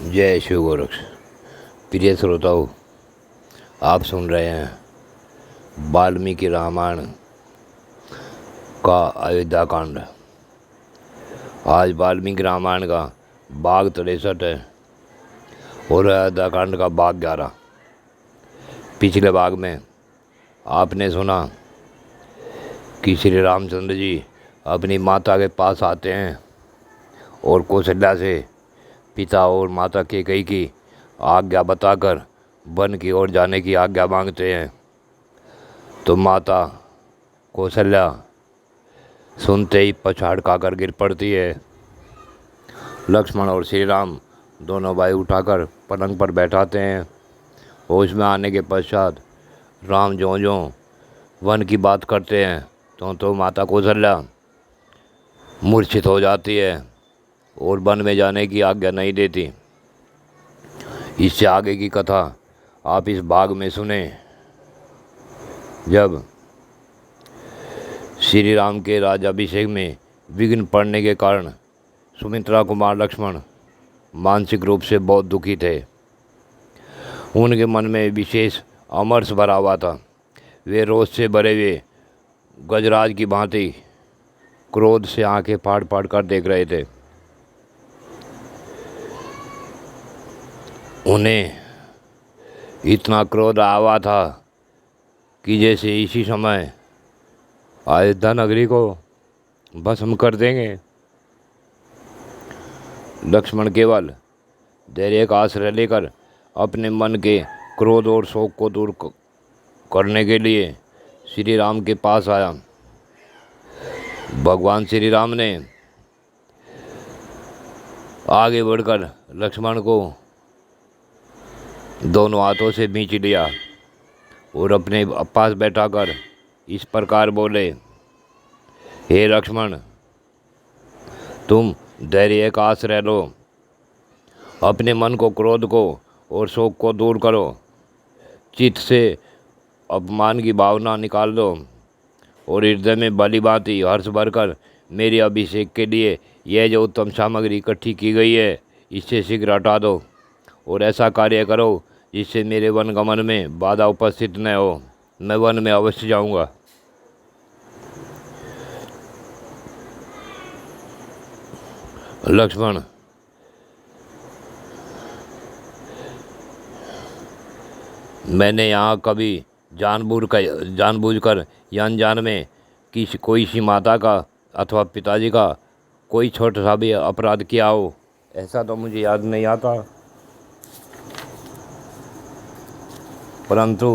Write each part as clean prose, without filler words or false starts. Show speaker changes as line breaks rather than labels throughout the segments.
जय शिव गोरक्ष। प्रिय श्रोताओं, आप सुन रहे हैं वाल्मीकि रामायण का अयोध्या कांड। आज वाल्मीकि रामायण का भाग 63 है और अयोध्या कांड का भाग 11। पिछले भाग में आपने सुना कि श्री रामचंद्र जी अपनी माता के पास आते हैं और कौशल्या से पिता और माता कैकेयी की आज्ञा बताकर वन की ओर जाने की आज्ञा मांगते हैं। तो माता कौशल्या सुनते ही पछाड़ खाकर गिर पड़ती है। लक्ष्मण और श्री राम दोनों भाई उठाकर पलंग पर बैठाते हैं। होश में आने के पश्चात राम ज्यों वन की बात करते हैं तो माता कौशल्या मूर्छित हो जाती है और वन में जाने की आज्ञा नहीं देती। इससे आगे की कथा आप इस भाग में सुने। जब श्री राम के राज्याभिषेक में विघ्न पड़ने के कारण सुमित्रा कुमार लक्ष्मण मानसिक रूप से बहुत दुखी थे। उनके मन में विशेष अमर्ष भरा हुआ था। वे रोष से भरे हुए गजराज की भांति क्रोध से आंखें फाड़ फाड़ कर देख रहे थे। उन्हें इतना क्रोध आया हुआ था कि जैसे इसी समय अयोध्या नगरी को भस्म कर देंगे। लक्ष्मण केवल धैर्य का आश्रय लेकर अपने मन के क्रोध और शोक को दूर करने के लिए श्री राम के पास आया। भगवान श्री राम ने आगे बढ़कर लक्ष्मण को दोनों हाथों से खींच लिया और अपने पास बैठाकर इस प्रकार बोले, हे लक्ष्मण, तुम धैर्य का आश्रय लो, अपने मन को, क्रोध को और शोक को दूर करो, चित्त से अपमान की भावना निकाल दो और हृदय में भली भांति हर्ष भरकर मेरे अभिषेक के लिए यह जो उत्तम सामग्री इकट्ठी की गई है इससे शीघ्र हटा दो और ऐसा कार्य करो जिससे मेरे वन गमन में बाधा उपस्थित न हो। मैं वन में अवश्य जाऊंगा। लक्ष्मण, मैंने यहाँ कभी जानबूझकर या अनजान में कोई सी माता का अथवा पिताजी का कोई छोटा सा भी अपराध किया हो, ऐसा तो मुझे याद नहीं आता। परंतु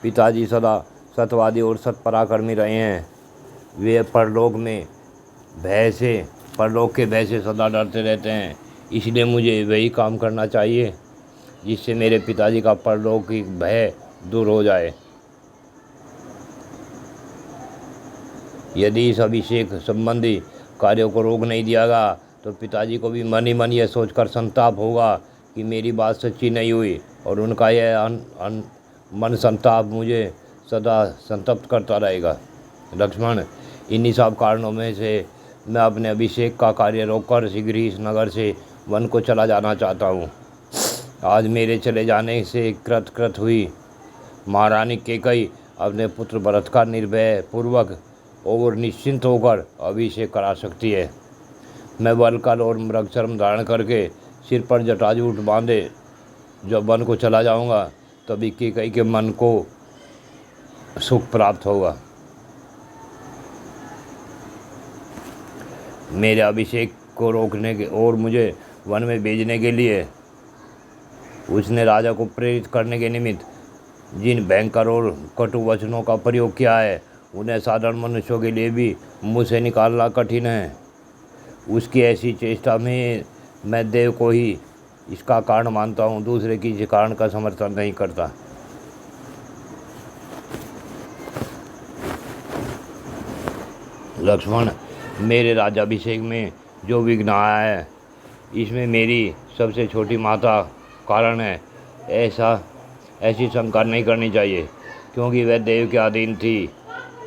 पिताजी सदा सत्यवादी और सत्पराक्रमी रहे हैं। वे परलोक के भय से सदा डरते रहते हैं। इसलिए मुझे वही काम करना चाहिए जिससे मेरे पिताजी का परलौकिक भय दूर हो जाए। यदि इस अभिषेक संबंधी कार्यों को रोक नहीं दिया गया तो पिताजी को भी मन ही मन यह सोचकर संताप होगा कि मेरी बात सच्ची नहीं हुई और उनका यह मन संताप मुझे सदा संतप्त करता रहेगा। लक्ष्मण, इन्हीं सब कारणों में से मैं अपने अभिषेक का कार्य रोककर शीघ्र ही इस नगर से वन को चला जाना चाहता हूँ। आज मेरे चले जाने से कृत हुई महारानी कैकेयी अपने पुत्र भरत का निर्भय पूर्वक और निश्चिंत होकर अभिषेक करा सकती है। मैं वलकल और मृगचर्म धारण करके सिर पर जटाजूट बांधे जब वन को चला जाऊंगा तभी कैकेयी के मन को सुख प्राप्त होगा। मेरे अभिषेक को रोकने के और मुझे वन में भेजने के लिए उसने राजा को प्रेरित करने के निमित्त जिन भयंकर और कटु वचनों का प्रयोग किया है उन्हें साधारण मनुष्यों के लिए भी मुँह से निकालना कठिन है। उसकी ऐसी चेष्टा में मैं देव को ही इसका कारण मानता हूँ, दूसरे किसी कारण का समर्थन नहीं करता। लक्ष्मण, मेरे राज्याभिषेक में जो विघ्न आया है इसमें मेरी सबसे छोटी माता कारण है, ऐसी शंका नहीं करनी चाहिए क्योंकि वह देव के अधीन थी।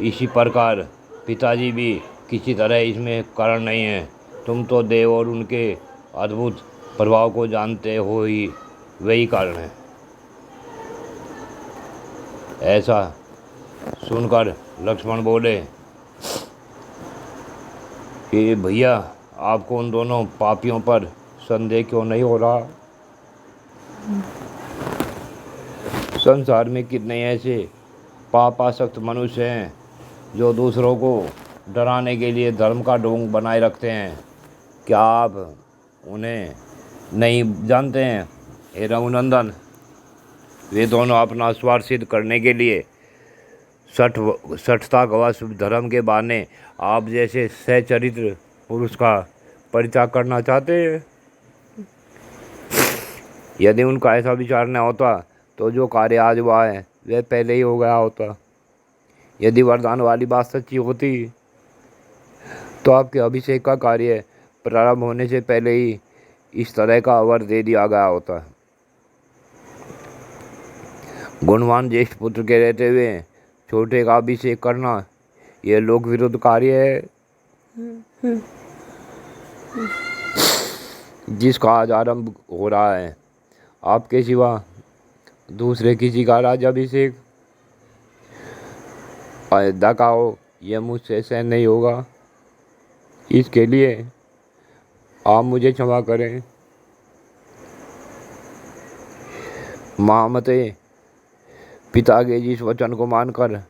इसी प्रकार पिताजी भी किसी तरह इसमें कारण नहीं है। तुम तो देव और उनके अद्भुत प्रभाव को जानते हो ही वही कारण है। ऐसा सुनकर लक्ष्मण बोले कि भैया, आपको उन दोनों पापियों पर संदेह क्यों नहीं हो रहा? संसार में कितने ऐसे पापासक्त मनुष्य हैं जो दूसरों को डराने के लिए धर्म का ढोंग बनाए रखते हैं। क्या आप उन्हें नहीं जानते हैं? हे रघुनंदन, वे दोनों अपना स्वार्थ सिद्ध करने के लिए सठता गवाह धर्म के बहाने आप जैसे सच्चरित्र पुरुष का परित्याग करना चाहते हैं। यदि उनका ऐसा विचार न होता तो जो कार्य आज हुआ है वह पहले ही हो गया होता। यदि वरदान वाली बात सच्ची होती तो आपके अभिषेक का कार्य प्रारंभ होने से पहले ही इस तरह का वर दे दिया गया होता। गुणवान ज्येष्ठ पुत्र के रहते हुए छोटे का अभिषेक करना यह लोक विरुद्ध कार्य है, जिसका आज आरंभ हो रहा है। आपके सिवा दूसरे किसी का राज्याभिषेक अयोध्या का हो, यह मुझसे सहन नहीं होगा। इसके लिए आप मुझे क्षमा करें। महामते, पिता के जिस वचन को मानकर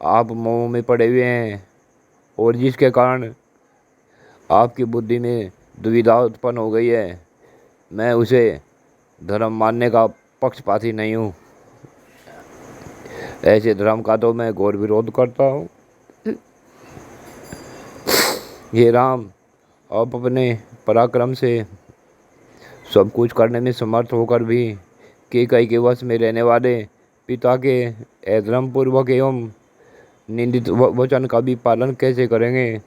आप मोह में पड़े हुए हैं और जिसके कारण आपकी बुद्धि में दुविधा उत्पन्न हो गई है, मैं उसे धर्म मानने का पक्षपाती नहीं हूँ। ऐसे धर्म का तो मैं घोर विरोध करता हूँ। हे राम, आप अपने पराक्रम से सब कुछ करने में समर्थ होकर भी कैकेयी के वश में रहने वाले पिता के अधर्म पूर्वक एवं निंदित वचन का भी पालन कैसे करेंगे?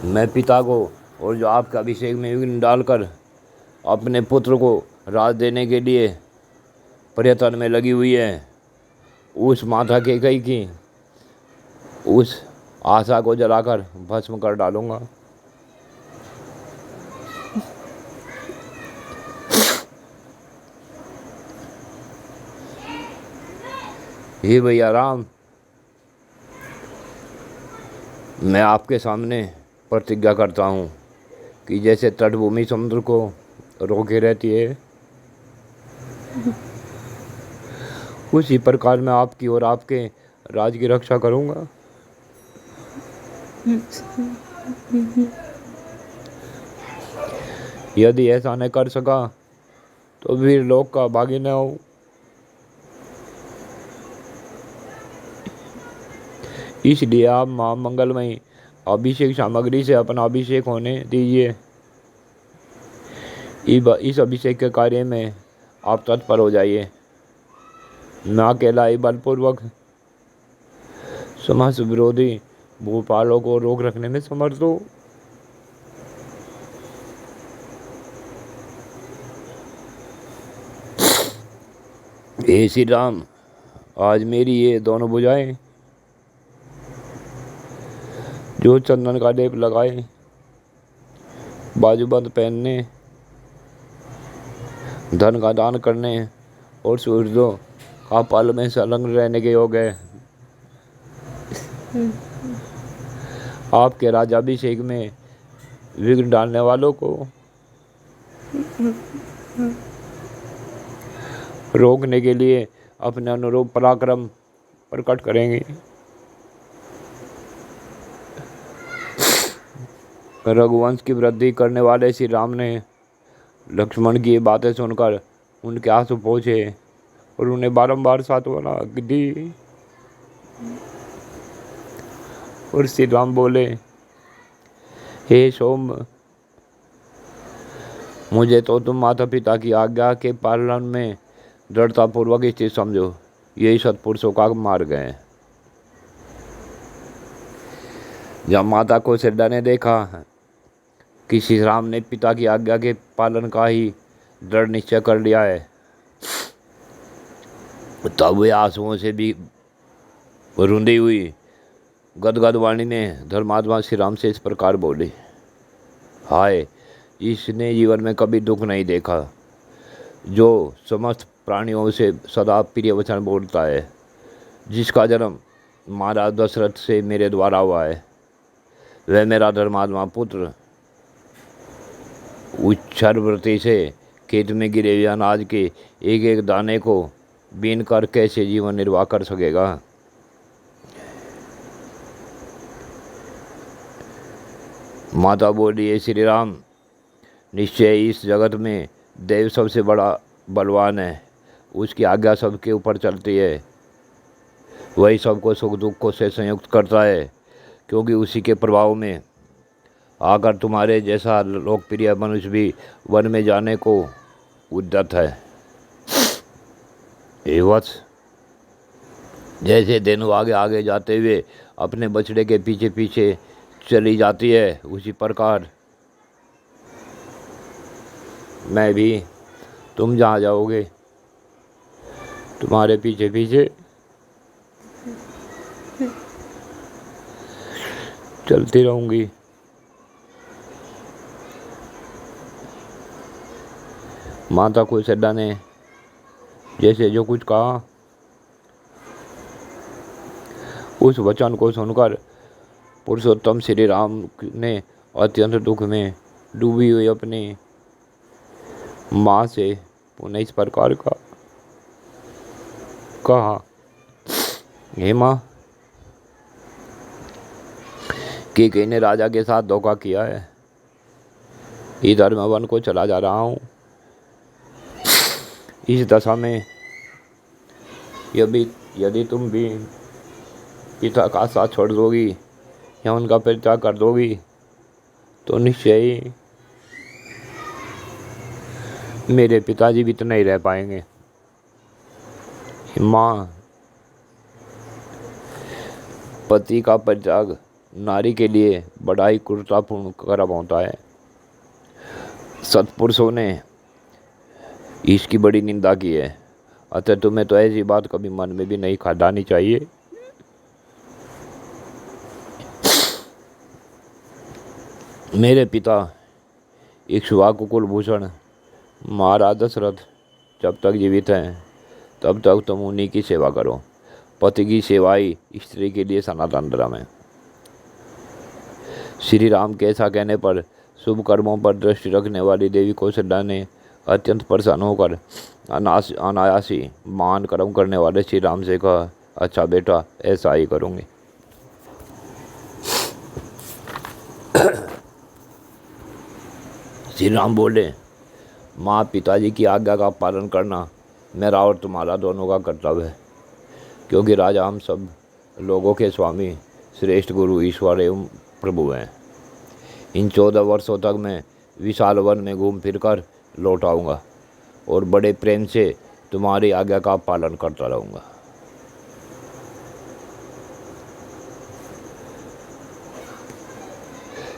मैं पिता को और जो आपके अभिषेक में विघ्न डालकर अपने पुत्र को राज देने के लिए प्रयत्न में लगी हुई है, उस माता कैकेयी की उस आशा को जलाकर भस्म कर डालूंगा। हे भैया राम, मैं आपके सामने प्रतिज्ञा करता हूँ कि जैसे तटभूमि समुद्र को रोके रहती है, उसी प्रकार मैं आपकी और आपके राज की रक्षा करूँगा। यदि ऐसा न कर सका तो वीर लोक का भागी न हो। इसलिए आप महामंगलमयी अभिषेक सामग्री से अपना अभिषेक होने दीजिए। इस अभिषेक के कार्य में आप तत्पर हो जाइए। मैं अकेला ही बलपूर्वक समाज विरोधी भूपालों को रोक रखने में समर्थ हूँ। हे श्री राम, आज मेरी ये दोनों भुजाएं जो चंदन का लेप लगाए, बाजूबंद पहनने, धन का दान करने और सूर्यों का पल में संलग्न रहने के योग है। आपके राज्याभिषेक में विघ्न डालने वालों को रोकने के लिए अपने अनुरूप पराक्रम प्रकट करेंगे। रघुवंश की वृद्धि करने वाले श्री राम ने लक्ष्मण की ये बातें सुनकर उनके आंसू पोंछे और उन्हें बारंबार सांत्वना दी। और श्री राम बोले, हे सोम, मुझे तो तुम माता पिता की आज्ञा के पालन में दृढ़तापूर्वक स्थित समझो। यही सत्पुरुषों का मार्ग है। जब माता को सिद्धा ने देखा कि श्री राम ने पिता की आज्ञा के पालन का ही दृढ़ निश्चय कर लिया है, तब वे आंसुओं से भी रुंधी हुई गदगद वाणी में धर्मात्मा श्री राम से इस प्रकार बोले, हाय, इसने जीवन में कभी दुख नहीं देखा, जो समस्त प्राणियों से सदा प्रिय वचन बोलता है, जिसका जन्म महाराज दशरथ से मेरे द्वारा हुआ है, वह मेरा धर्मात्मा पुत्र उच्छरवृत्ति से खेत में गिरे हुए अनाज के एक एक दाने को बीन कर कैसे जीवन निर्वाह कर सकेगा। माता बोली, हे श्री राम, निश्चय इस जगत में देव सबसे बड़ा बलवान है, उसकी आज्ञा सबके ऊपर चलती है, वही सबको सुख दुखों से संयुक्त करता है, क्योंकि उसी के प्रभाव में आकर तुम्हारे जैसा लोकप्रिय मनुष्य भी वन में जाने को उद्यत है। हे वत्स, जैसे धेनु आगे आगे जाते हुए अपने बछड़े के पीछे पीछे चली जाती है, उसी प्रकार मैं भी तुम जहाँ जाओगे तुम्हारे पीछे पीछे चलती रहूँगी। माता कौशल्या ने जैसे जो कुछ कहा, उस वचन को सुनकर पुरुषोत्तम श्री राम ने अत्यंत दुख में डूबी हुई अपनी माँ से पुनः इस प्रकार का कहा, हे माँ, कि कहीं ने राजा के साथ धोखा किया है, इधर मैं वन को चला जा रहा हूँ। इस दशा में यदि तुम भी पिता का साथ छोड़ दोगी या उनका परित्याग कर दोगी तो निश्चय ही मेरे पिताजी भी तो नहीं रह पाएंगे। माँ, पति का परित्याग नारी के लिए बड़ा ही क्रूरतापूर्ण कर्म होता है। सत्पुरुषों ने इसकी बड़ी निंदा की है, अतः तुम्हें तो ऐसी बात कभी मन में भी नहीं खादानी चाहिए। मेरे पिता इक्ष्वाकु कुलभूषण महाराज दशरथ जब तक जीवित हैं तब तक तुम उन्हीं की सेवा करो। पति की सेवा ही स्त्री के लिए सनातन धर्म है। श्री राम के ऐसा कहने पर शुभ कर्मों पर दृष्टि रखने वाली देवी कौशल्या ने अत्यंत प्रसन्न होकर अनायासी महान कर्म करने वाले श्री राम से कहा, अच्छा बेटा, ऐसा ही करूँगी। श्री राम बोले, माँ, पिताजी की आज्ञा का पालन करना मेरा और तुम्हारा दोनों का कर्तव्य है, क्योंकि राजा हम सब लोगों के स्वामी श्रेष्ठ गुरु ईश्वर एवं प्रभु हैं। इन 14 वर्षों तक मैं विशाल वन में घूम फिर कर लौट आऊँगा और बड़े प्रेम से तुम्हारी आज्ञा का पालन करता रहूँगा।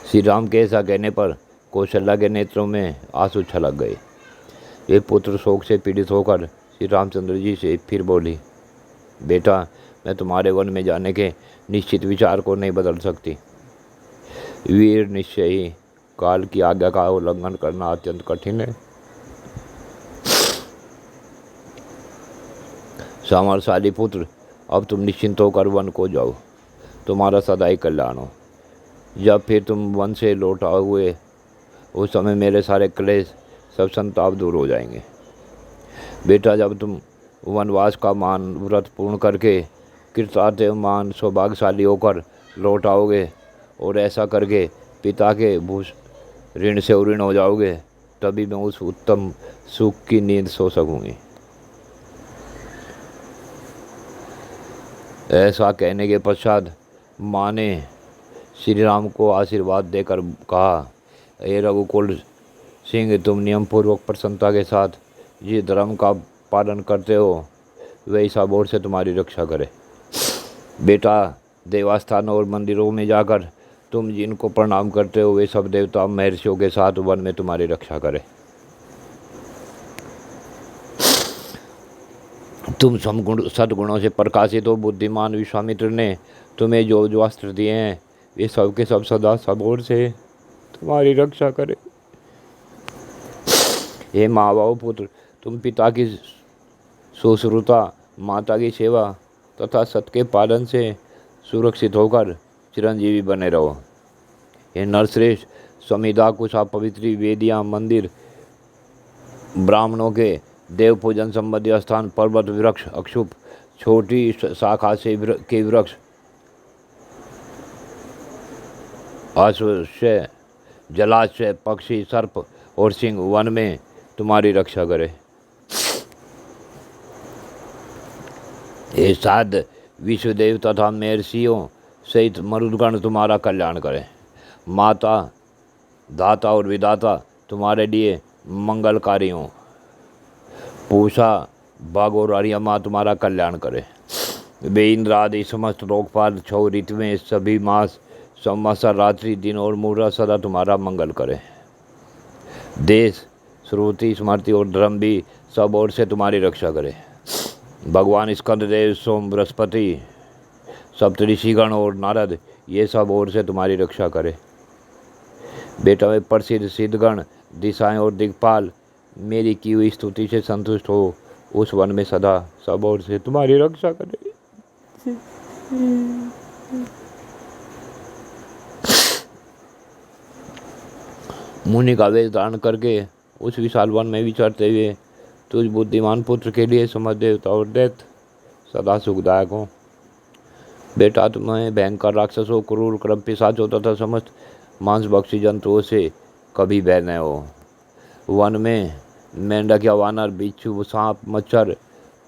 श्री राम के ऐसा कहने पर कौशल्या के नेत्रों में आंसू छलक गए। वे पुत्र शोक से पीड़ित होकर श्री रामचंद्र जी से फिर बोली, बेटा, मैं तुम्हारे वन में जाने के निश्चित विचार को नहीं बदल सकती। वीर, निश्चय ही काल की आज्ञा का उल्लंघन करना अत्यंत कठिन है। सामर्थशाली पुत्र, अब तुम निश्चिंत होकर वन को जाओ, तुम्हारा सदा ही कल्याण हो। जब फिर तुम वन से लौट आओगे उस समय मेरे सारे क्लेश सब संताप दूर हो जाएंगे। बेटा, जब तुम वनवास का मान व्रत पूर्ण करके कृतार्थ एवं मान सौभाग्यशाली होकर लौट आओगे और ऐसा करके पिता के भूष ऋण से ऋण हो जाओगे, तभी मैं उस उत्तम सुख की नींद सो सकूंगी। ऐसा कहने के पश्चात माँ ने श्री राम को आशीर्वाद देकर कहा, हे रघुकुल सिंह, तुम नियम पूर्वक प्रसन्नता के साथ जिस धर्म का पालन करते हो वही सब ओर से तुम्हारी रक्षा करे। बेटा, देवस्थानों और मंदिरों में जाकर तुम जिनको प्रणाम करते हो वे सब देवता महर्षियों के साथ वन में तुम्हारी रक्षा करे। तुम सद्गुणों से प्रकाशित हो। बुद्धिमान विश्वामित्र ने तुम्हें जो जो अस्त्र दिए हैं वे सब के सब सदा सब ओर से तुम्हारी रक्षा करे। हे माँ बाप पुत्र, तुम पिता की शुश्रूषा, माता की सेवा तथा सत्य के पालन से सुरक्षित होकर चिरंजीवी बने रहो। हे नरश्रेष्ठ, संविदा, कुशा, पवित्री, वेदियाँ, मंदिर, ब्राह्मणों के देव पूजन संबंधी स्थान, पर्वत, वृक्ष, अक्षुप, छोटी शाखा से के वृक्ष, अश्वशय, जलाशय, पक्षी, सर्प और सिंह, वन में तुम्हारी रक्षा करे। हे साध, विश्वदेव तथा महर्षियों सहित मरुदगण तुम्हारा कल्याण करें। माता, दाता और विदाता तुम्हारे लिए मंगलकारी हों। पूषा, बाघ और अरियमा तुम्हारा कल्याण करे। वे इंद्र आदि समस्त लोकपाल, छह ऋतुएं, सभी मास, संवत्सर, रात्रि, दिन और मुहूर्त सदा तुम्हारा मंगल करे। देश, श्रुति, स्मृति और धर्म भी सब ओर से तुम्हारी रक्षा करे। भगवान स्कंददेव, सोम, बृहस्पति, सप्तऋषिगण और नारद ये सब ओर से तुम्हारी रक्षा करे। बेटा में प्रसिद्ध सिद्धगण, दिशाएं और दिक्पाल मेरी की हुई स्तुति से संतुष्ट हो उस वन में सदा सब ओर से तुम्हारी रक्षा करे। मुनि का वेश धारण करके उस विशाल वन में विचरते हुए तुझ बुद्धिमान पुत्र के लिए समझ देवता और दैत्य सदा सुखदायक हो। बेटा, तुम्हें भयंकर राक्षसों, क्रूर क्रम पिशाचों तथा समस्त मांसभक्षी जंतुओं से कभी भय न हो। वन में मेंढक या वानर, बिच्छू, सांप, मच्छर,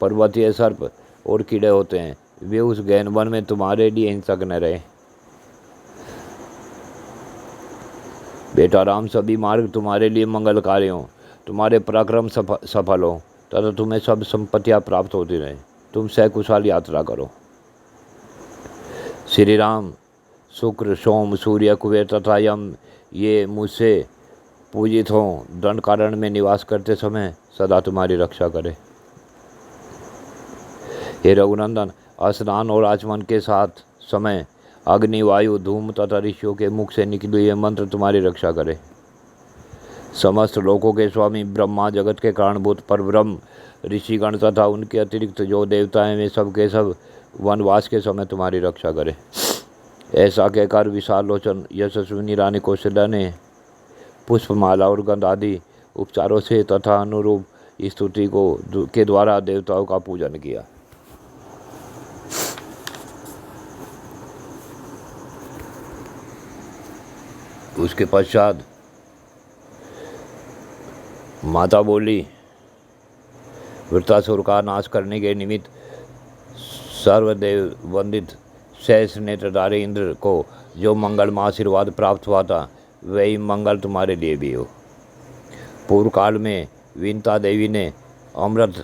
पर्वतीय सर्प और कीड़े होते हैं। वे उस गहन वन में तुम्हारे लिए हिंसक न रहे। बेटा राम, सभी मार्ग तुम्हारे लिए मंगलकारी हों, तुम्हारे पराक्रम सफल हो तथा तुम्हें सब संपत्तियां प्राप्त होती रहे। तुम सकुशल यात्रा करो। श्री राम, शुक्र, सोम, सूर्य, कुबेर तथा यम ये मुझसे पूजित हों, दंडकारण्य में निवास करते समय सदा तुम्हारी रक्षा करे। हे रघुनंदन, स्नान और आचमन के साथ समय अग्नि, वायु, धूम तथा ऋषियों के मुख से निकले हुए मंत्र तुम्हारी रक्षा करे। समस्त लोकों के स्वामी ब्रह्मा, जगत के कारणभूत परब्रह्म, ऋषिगण तथा उनके अतिरिक्त जो देवताएं वे सब के सब वनवास के समय तुम्हारी रक्षा करे। ऐसा कहकर विशाल लोचन यशस्विनी रानी कौशल्या ने पुष्पमाला और गंध आदि उपचारों से तथा अनुरूप स्तुति के द्वारा देवताओं का पूजन किया। उसके पश्चात माता बोली, वृत्रासुर का नाश करने के निमित्त सर्वदेव वंदित सहस्र नेत्रधारी इंद्र को जो मंगल में आशीर्वाद प्राप्त हुआ था वही मंगल तुम्हारे लिए भी हो। पूर्व काल में विंता देवी ने अमृत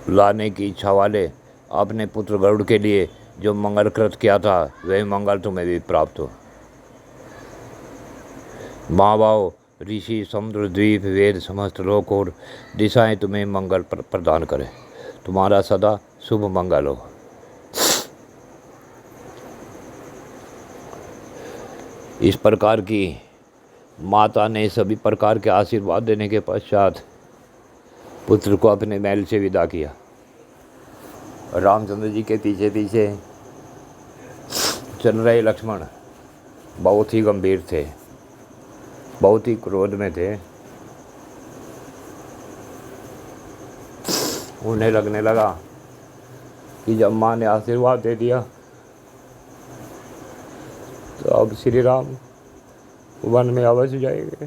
लाने की इच्छा वाले अपने पुत्र गरुड़ के लिए जो मंगल कृत किया था वही मंगल तुम्हें भी प्राप्त हो। माँ बाप, ऋषि, समुद्र, द्वीप, वेद, समस्त लोक और दिशाएं तुम्हें मंगल प्रदान करें। तुम्हारा सदा शुभ मंगल हो। इस प्रकार की माता ने सभी प्रकार के आशीर्वाद देने के पश्चात पुत्र को अपने महल से विदा किया। रामचंद्र जी के पीछे पीछे चल रहे लक्ष्मण बहुत ही गंभीर थे, बहुत ही क्रोध में थे। उन्हें लगने लगा कि जब माँ ने आशीर्वाद दे दिया तो अब श्री राम वन में अवश्य जाएंगे।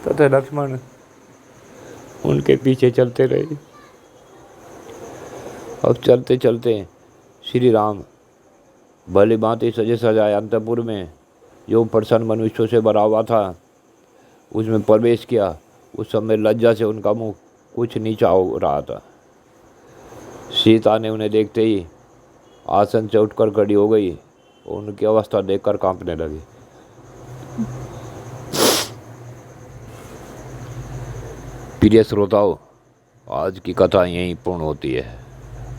तथा लक्ष्मण उनके पीछे चलते रहे। अब चलते चलते श्री राम भली भांति सजे सजाए अंतपुर में जो प्रसन्न मनुष्यों से भरा हुआ था उसमें प्रवेश किया। उस समय लज्जा से उनका मुंह कुछ नीचा हो रहा था। सीता ने उन्हें देखते ही आसन से उठकर खड़ी हो गई और उनकी अवस्था देखकर कांपने लगी। प्रिय श्रोताओं, आज की कथा यहीं पूर्ण होती है।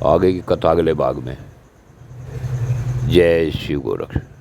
आगे की कथा अगले भाग में। जय शिव गोरख।